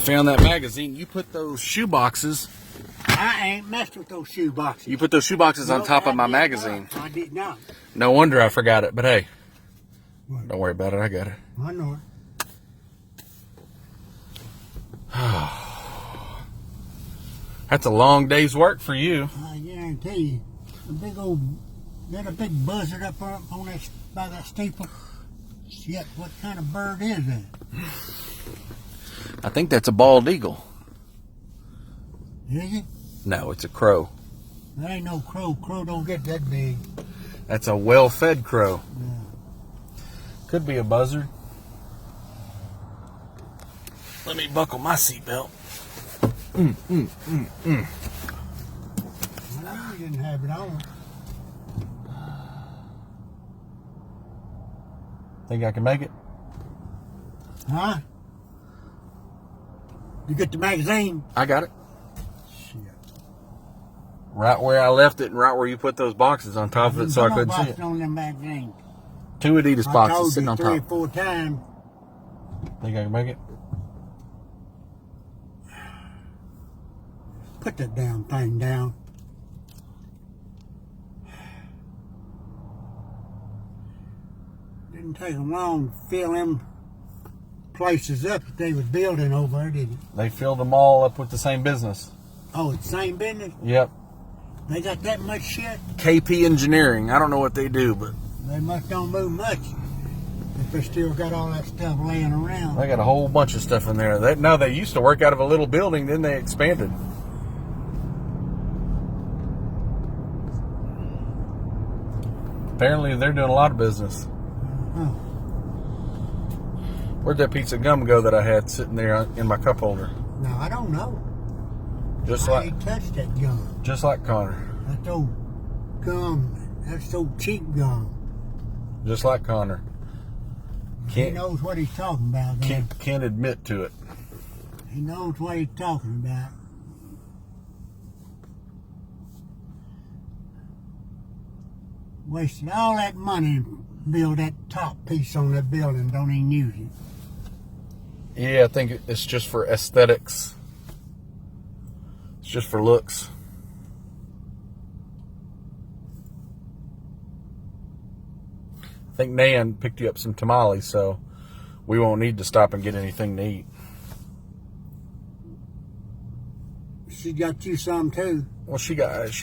found that magazine. You put those shoe boxes. I ain't messed with those shoe boxes. You put those shoe boxes on top of my magazine. I did not. No wonder I forgot it. But hey, don't worry about it. I got it. I know it. That's a long day's work for you. I guarantee you. Got a big buzzard up on that, by that steeple. Shit, what kind of bird is that? I think that's a bald eagle. Is it? No, it's a crow. That ain't no crow. Crow don't get that big. That's a well-fed crow. Yeah. Could be a buzzard. Let me buckle my seatbelt. I know you didn't have it on. Think I can make it? Huh? You get the magazine? I got it. Shit. Right where I left it and right where you put those boxes on top of it so I couldn't see it. On them magazines. 2 Adidas boxes sitting on top. I told you 3 or 4 times. Think I can make it? Put that damn thing down. Didn't take them long to fill them places up that they was building over there, did it? They filled them all up with the same business. Oh, it's the same business? Yep. They got that much shit? KP Engineering. I don't know what they do, but They must don't move much if they still got all that stuff laying around. they got a whole bunch of stuff in there. They used to work out of a little building, then they expanded. Apparently, they're doing a lot of business. Huh. Where'd that piece of gum go that I had sitting there in my cup holder? Now, I don't know. Just I like, ain't touched that gum. just like Connor. That's old gum. That's old cheap gum. Just like Connor. He knows what he's talking about. Man. Can't admit to it. He knows what he's talking about. Wasted all that money to build that top piece on that building. Don't even use it. Yeah, I think it's just for aesthetics. It's just for looks. I think Nan picked you up some tamales, so we won't need to stop and get anything to eat. She got you some too. Well, she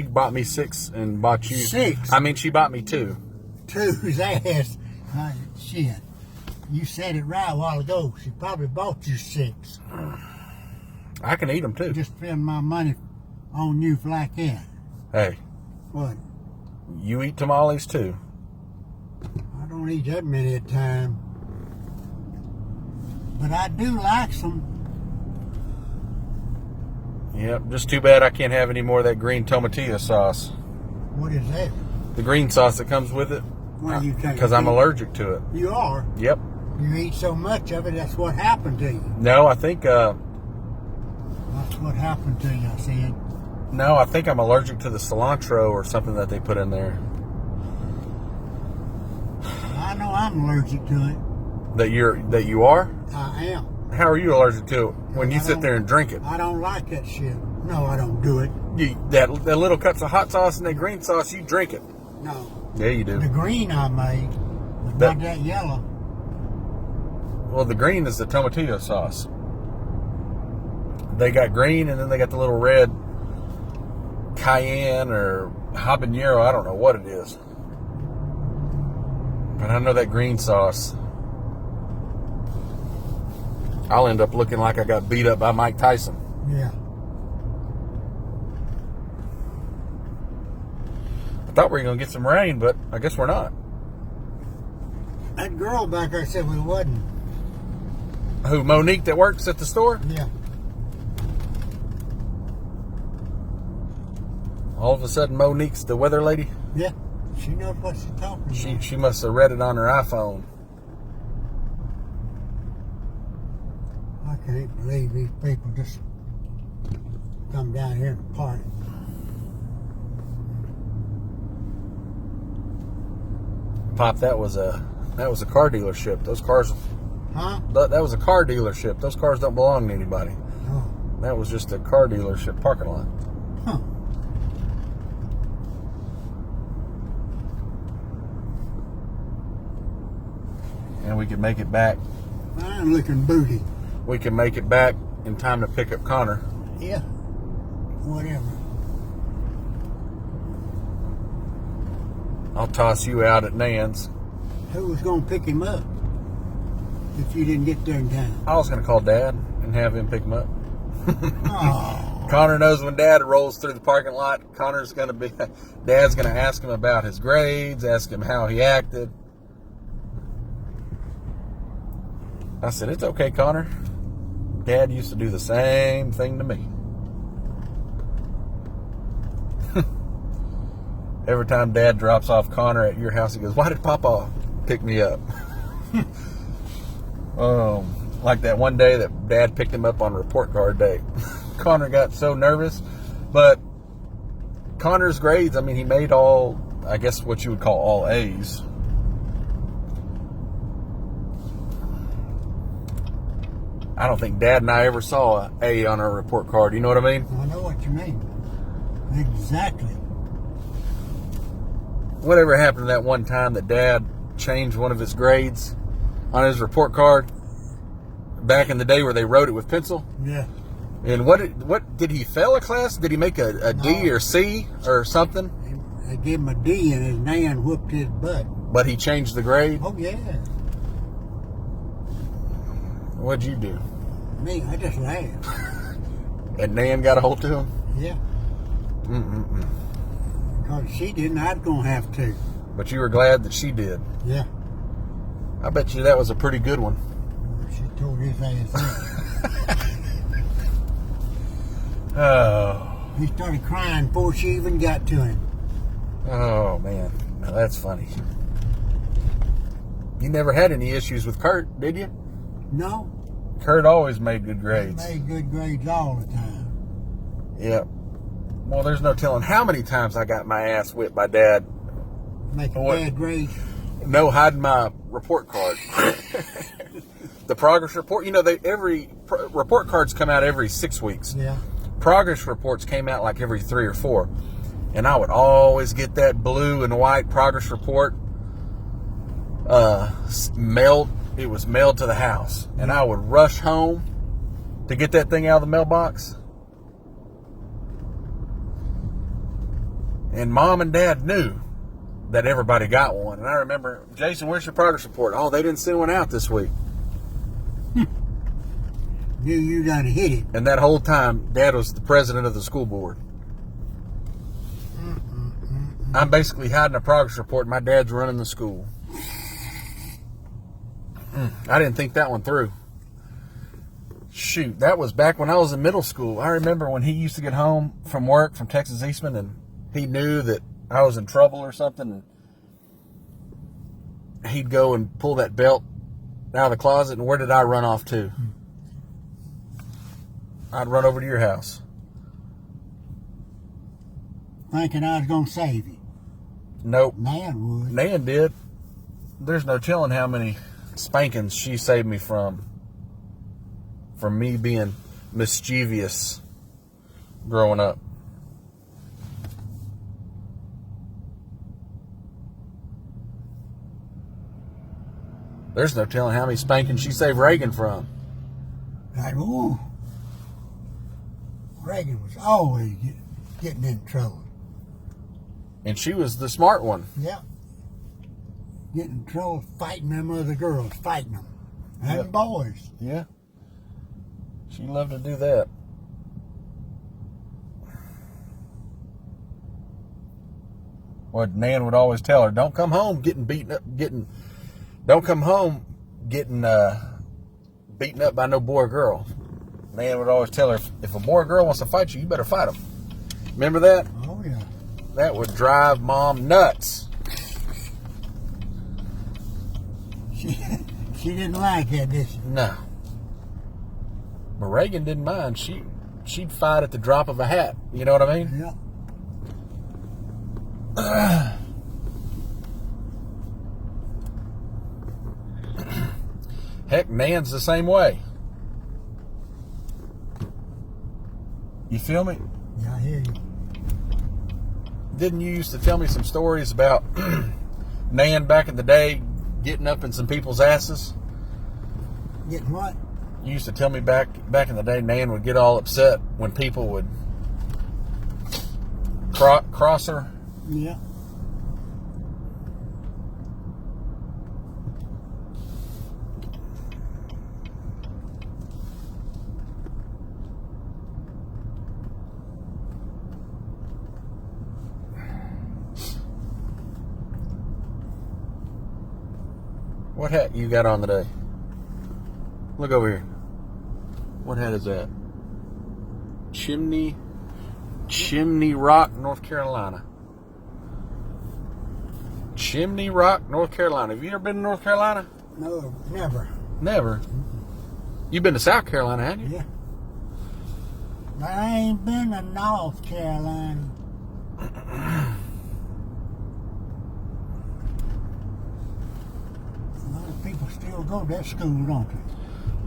bought me 6 and bought you 6? I mean, she bought me 2. 2's ass. Shit. You said it right a while ago. She probably bought you 6. I can eat them too. Just spend my money on you like that. Hey, What? you eat tamales too. I don't eat that many at a time. But I do like some. Yep, just too bad I can't have any more of that green tomatillo sauce. What is that? The green sauce that comes with it. What do you think? Because I'm allergic to it. You are? Yep. You eat so much of it, that's what happened to you. No, I think That's what happened to you, I said. no, I think I'm allergic to the cilantro or something that they put in there. I know I'm allergic to it. That you are? I am. How are you allergic to it when you sit there and drink it? I don't like that shit. No, I don't do it. That little cups of hot sauce and that green sauce, you drink it. No. Yeah, you do. The green I made was not that yellow. Well, the green is the tomatillo sauce. They got green and then they got the little red cayenne or habanero. I don't know what it is. But I know that green sauce. I'll end up looking like I got beat up by Mike Tyson. Yeah. I thought we were going to get some rain, but I guess we're not. That girl back there said we wasn't. Who, Monique that works at the store? Yeah. All of a sudden, Monique's the weather lady? Yeah. She knows what she's talking about. She must have read it on her iPhone. I can't believe these people just come down here and party. Pop, that was a car dealership. Those cars, Huh? that was a car dealership. Those cars don't belong to anybody. That was just a car dealership parking lot. Huh. And we could make it back. Fine looking booty. We can make it back in time to pick up Connor. Yeah. Whatever. I'll toss you out at Nan's. Who was going to pick him up if you didn't get there in time? I was going to call Dad and have him pick him up. Oh. Connor knows when Dad rolls through the parking lot, Dad's going to ask him about his grades, ask him how he acted. I said, it's okay, Connor. Dad used to do the same thing to me. Every time Dad drops off Connor at your house, he goes, why did Papa pick me up? Like that one day that Dad picked him up on report card day. Connor got so nervous. But Connor's grades, I mean, he made all, I guess what you would call all A's. I don't think Dad and I ever saw an A on our report card. You know what I mean? I know what you mean. Exactly. Whatever happened to that one time that Dad changed one of his grades on his report card back in the day where they wrote it with pencil? Yeah. And what did he fail a class? Did he make a D or C or something? They gave him a D and his nan whooped his butt. But he changed the grade? Oh, yeah. What'd you do? Me, I just laughed. And Nan got a hold to him? Yeah. Because she didn't, I was going to have to. But you were glad that she did. Yeah. I bet you that was a pretty good one. She told his ass. Oh. He started crying before she even got to him. Oh, man. Now that's funny. You never had any issues with Kurt, did you? No. Kurt always made good grades. He made good grades all the time. Yep. Well, there's no telling how many times I got my ass whipped by Dad. Making bad grades. No, hiding my report card. The progress report. You know, report cards come out every 6 weeks. Yeah. Progress reports came out like every 3 or 4. And I would always get that blue and white progress report mailed. It was mailed to the house. And I would rush home to get that thing out of the mailbox. And Mom and Dad knew that everybody got one. And I remember, Jason, where's your progress report? Oh, they didn't send one out this week. Knew you done hit it. And that whole time, Dad was the president of the school board. I'm basically hiding a progress report. My dad's running the school. I didn't think that one through. Shoot, that was back when I was in middle school. I remember when he used to get home from work from Texas Eastman and he knew that I was in trouble or something. And he'd go and pull that belt out of the closet. And where did I run off to? I'd run over to your house. Thinking I was going to save you. Nope. Nan would. Nan did. There's no telling how many spankings she saved me from me being mischievous growing up. There's no telling how many spankings she saved Reagan from. Like, ooh. Reagan was always getting in trouble. And she was the smart one. Yeah. Getting in trouble fighting them other girls, fighting them. And Yep. boys. Yeah. She loved to do that. What Nan would always tell her, don't come home getting beaten up, don't come home getting beaten up by no boy or girl. Nan would always tell her, if a boy or girl wants to fight you, you better fight them. Remember that? Oh, yeah. That would drive Mom nuts. She didn't like that, did she? No. But Reagan didn't mind. She'd fight at the drop of a hat. You know what I mean? Yeah. Heck, Nan's the same way. You feel me? Yeah, I hear you. Didn't you used to tell me some stories about Nan back in the day getting up in some people's asses? Getting what? You used to tell me back in the day Nan would get all upset when people would cross her. Yeah. What hat you got on today? Look over here. What hat is that? Chimney Rock, North Carolina. Chimney Rock, North Carolina. Have you ever been to North Carolina? No, never. Never. You've been to South Carolina, haven't you? Yeah. But I ain't been to North Carolina. A lot of people still go to that school, don't they?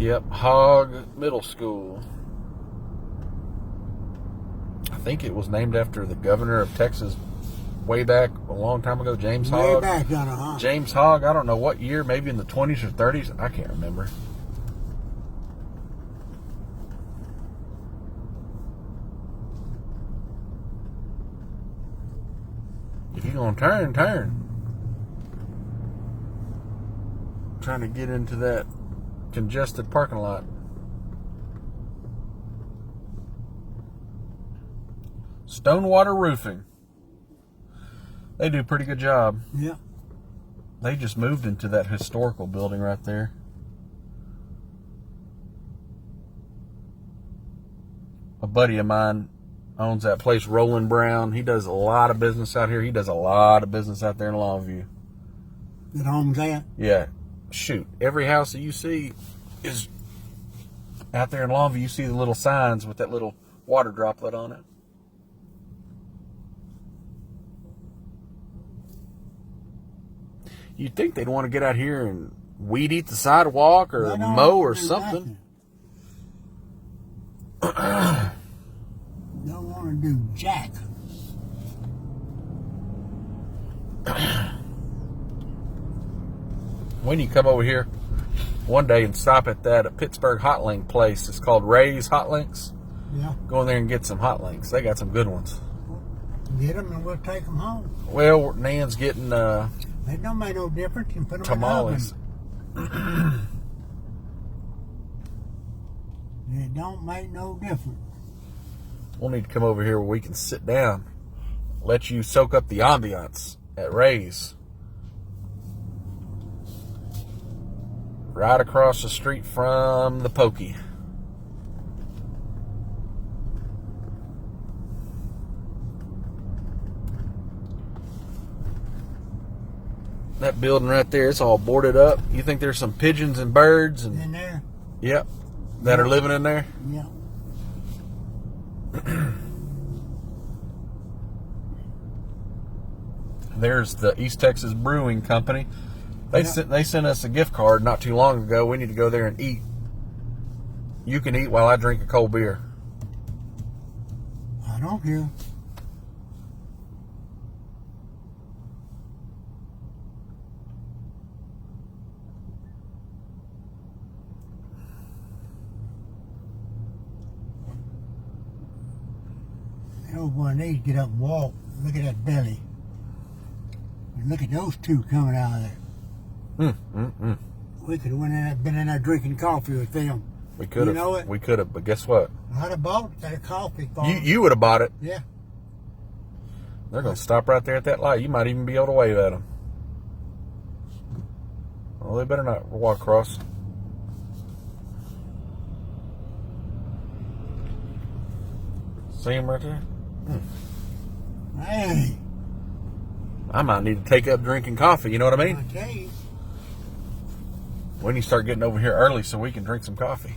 Yep, Hogg Middle School. I think it was named after the governor of Texas way back a long time ago, James Hogg. Way back on it, huh? James Hogg, I don't know what year, maybe in the 20s or 30s. I can't remember. If you're going to turn. Trying to get into that congested parking lot. Stonewater Roofing. They do a pretty good job. Yeah. They just moved into that historical building right there. A buddy of mine owns that place, Roland Brown. He does a lot of business out here. He does a lot of business out there in Longview. That owns that? Yeah. Shoot. Every house that you see is out there in Longview. You see the little signs with that little water droplet on it. You'd think they'd want to get out here and weed eat the sidewalk or mow or something. Don't want to do jack. When you come over here one day and stop at that Pittsburgh hot link place, it's called Ray's Hot Links. Yeah. Go in there and get some hot links. They got some good ones. Get them and we'll take them home. Well, Nan's getting It don't make no difference. You put them tamales. in the oven. It don't make no difference. We'll need to come over here where we can sit down, let you soak up the ambiance at Ray's. Right across the street from the Pokey. That building right there, it's all boarded up. You think there's some pigeons and birds and In there? yep, that are living in there? Yeah. There's the East Texas Brewing Company. They sent us a gift card not too long ago. We need to go there and eat. You can eat while I drink a cold beer. I don't care. The old one needs to get up and walk. Look at that belly. And look at those two coming out of there. We could have been in there drinking coffee with them. We could have. You know it? We could have, but guess what? I'd have bought that coffee for them. You would have bought it. Yeah. They're going to stop right there at that light. You might even be able to wave at them. Well, they better not walk across. See him right there? Hey. I might need to take up drinking coffee. You know what I mean? I tell you. We need to start getting over here early so we can drink some coffee.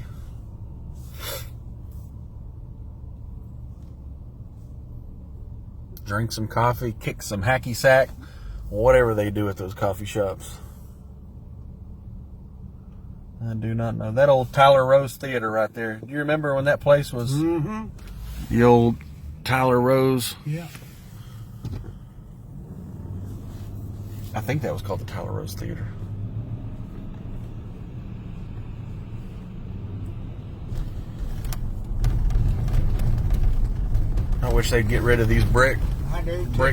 Drink some coffee, kick some hacky sack, whatever they do at those coffee shops. I do not know. That old Tyler Rose Theater right there. Do you remember when that place was The old Tyler Rose. Yeah. I think that was called the Tyler Rose Theater. I wish they'd get rid of these brick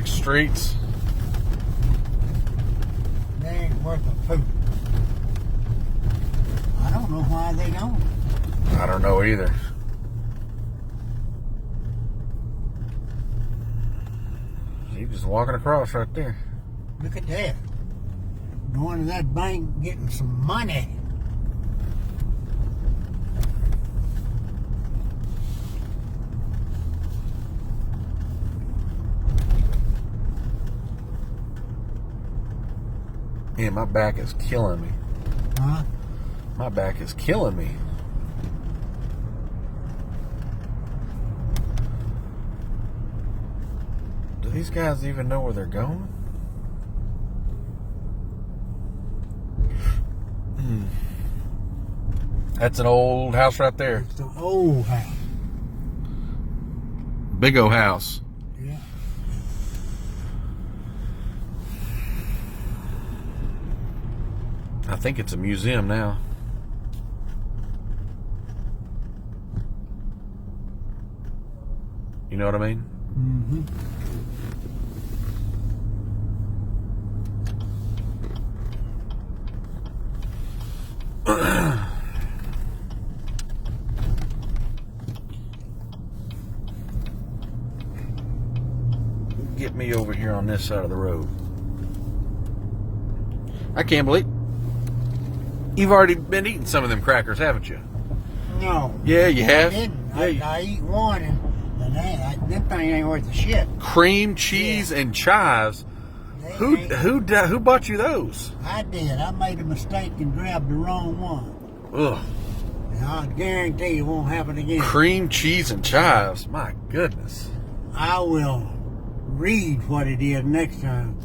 streets. They ain't worth a poop. I don't know why they don't. I don't know either. He's just walking across right there. Look at that. Going to that bank getting some money. Man, my back is killing me. Huh? My back is killing me. Do these guys even know where they're going? That's an old house right there. It's an old house. Big old house. Yeah. I think it's a museum now. You know what I mean? Mm-hmm. Get me over here on this side of the road. I can't believe you've already been eating some of them crackers, haven't you? No. Yeah, you have. I didn't. Yeah, I eat one, and them things ain't worth a shit. cream cheese and chives. Who bought you those? I did. I made a mistake and grabbed the wrong one. Ugh. And I guarantee it won't happen again. Cream cheese and chives. My goodness. I will read what it is next time.